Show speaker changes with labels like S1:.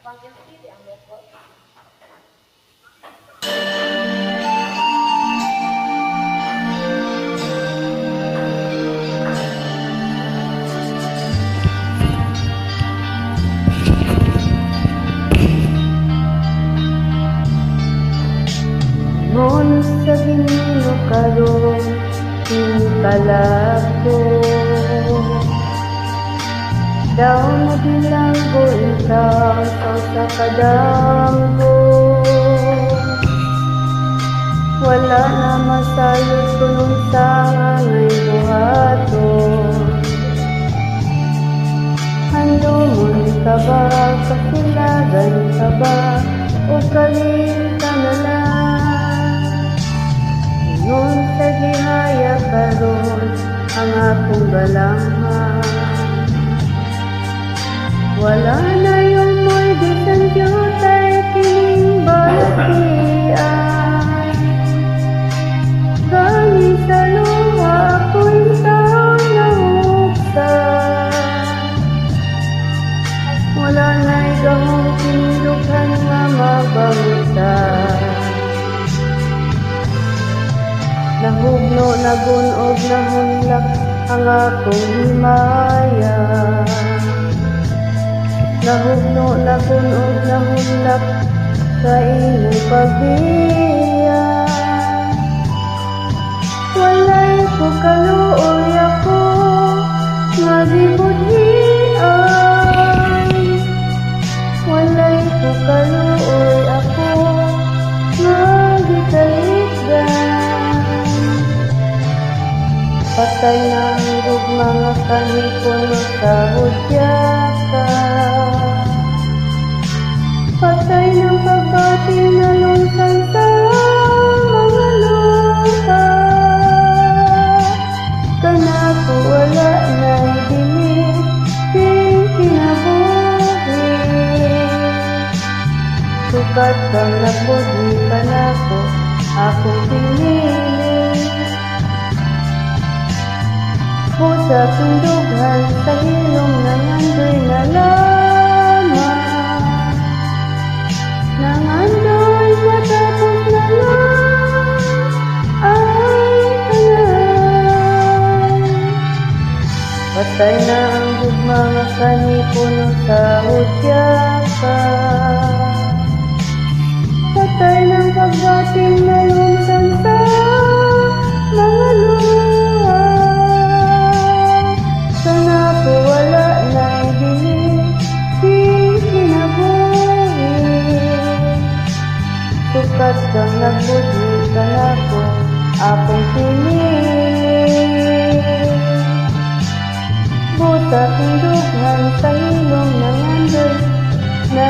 S1: Ngon sa ginino karon hinkalako daw na bilanggo ikaw sa kadamgo wala na masayod kunong sa ngay buhato handumon ka ba kasilagan ka ba o kalinta na lang ngon sa gihaya karon ang akong galangan wala na yung mo'y bisan jutay kining batian gani sa luha ako'y taon na huksan wala na'y gahong tindukan nga mabangutan nahugno nagunog nahunlak ang akong himaya nahugno nagunog nahunlak sa inyong pagbiya walay ko kaluoy ako nga gibudhian walay ko kaluoy ako nga gitalikdan patay na ang mga kanipon sa hudyaka patay ng pagbati na lunsan sa mga lupa kanako wala na'y dinig din kinabuhi sukat kang nagbuhi kanako akong pinili pusa tundughan sa hilong ng andoy na lamang nang andoy matapos na lang ay tanan patay na ang mga kanipuno sa hudyaka patay ng pagbating na lunsan sa mga luha sana po wala na'y dinig din kinabuhi sukat kang nagbuhi kanako akong pinili buta tindughan sa hilong ng andoy na